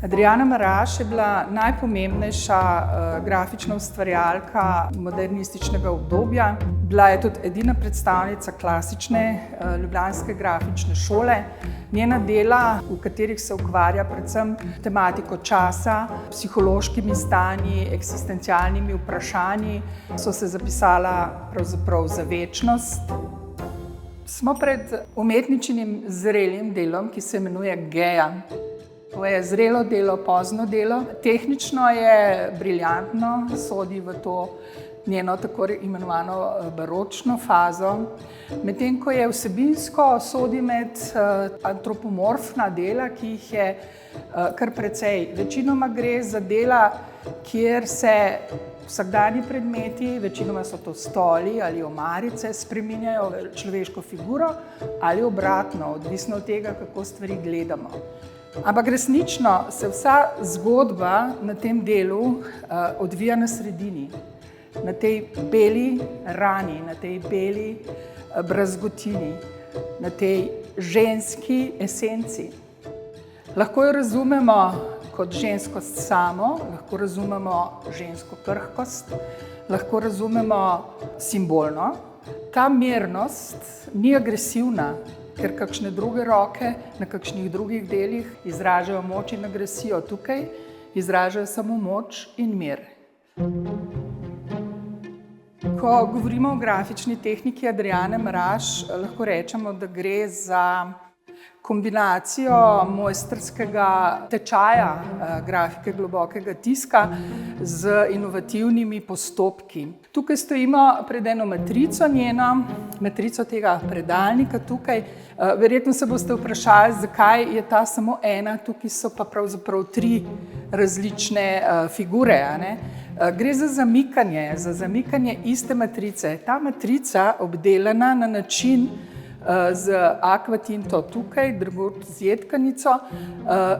Adriana Maraš je bila najpomembnejša grafična ustvarjalka modernističnega obdobja. Bila je tudi edina predstavnica klasične ljubljanske grafične šole. Njena dela, v katerih se ukvarja predvsem tematiko časa, psihološkimi stanji, eksistencialnimi vprašanji, so se zapisala pravzaprav za večnost. Smo pred umetničinim zrelim delom, ki se imenuje Geja. To je zrelo delo, pozno delo. Tehnično je briljantno, sodi v to njeno tako imenovano baročno fazo, medtem ko je vsebinsko sodi med antropomorfna dela, ki jih je kar precej. Večinoma gre za dela, kjer se vsakdanji predmeti, večinoma so to stoli ali omarice, spreminjajo v človeško figuro ali obratno, odvisno od tega, kako stvari gledamo. Ampak resnično se vsa zgodba na tem delu odvija na sredini, na tej beli rani, na tej beli brazgotini, na tej ženski esenci. Lahko jo razumemo kot ženskost samo, lahko razumemo žensko krhkost, lahko razumemo simbolno. Ta mirnost ni agresivna, ker kakšne druge roke na kakšnih drugih delih izražajo moč in agresijo. Tukaj izražajo samo moč in mir. Ko govorimo o grafični tehniki Adriane Maraš, lahko rečemo, da gre za kombinacijo mojstrskega tečaja grafike globokega tiska z inovativnimi postopki. Tukaj stojimo pred eno matrico njeno, matrico tega predalnika tukaj. Verjetno se boste vprašali, zakaj je ta samo ena, tukaj so pa pravzaprav tri različne figure. Gre za zamikanje iste matrice. Ta matrica, obdelana na način z akvatinto tukaj, drugod z jedkanico,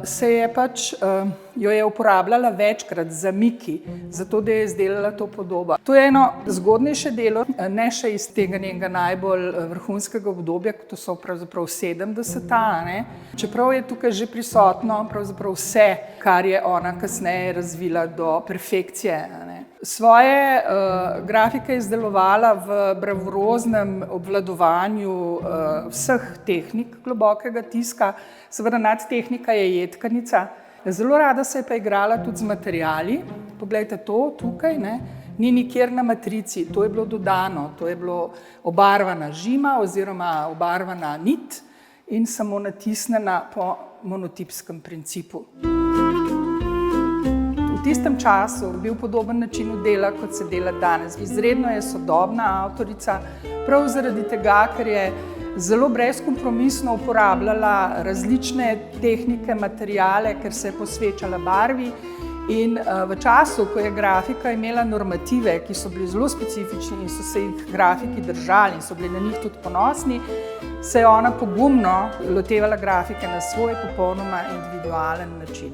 se je jo je uporabljala večkrat za zamiki, zato da je izdelala to podobo. To je eno zgodnejše delo, ne še iz tega njenega najbolj vrhunskega obdobja, to so pravzaprav 70. Čeprav je tukaj že prisotno pravzaprav vse, kar je ona kasneje razvila do perfekcije. Svoje grafike je izdelovala v bravuroznem obvladovanju vseh tehnik globokega tiska. Seveda nadtehnika je jedkanica. Zelo rada se je pa igrala tudi z materiali. Poglejte to tukaj, ni nikjer na matrici, to je bilo dodano, to je bilo obarvana žima oziroma obarvana nit in samo natisnjena po monotipskem principu. V tistem času je bil podoben načinu dela, kot se dela danes. Izredno je sodobna avtorica, prav zaradi tega, ker je zelo brezkompromisno uporabljala različne tehnike, materiale, ker se je posvečala barvi. In v času, ko je grafika imela normative, ki so bili zelo specifični in so se jih grafiki držali in so bili na njih tudi ponosni, se je ona pogumno lotevala grafike na svoj popolnoma individualen način.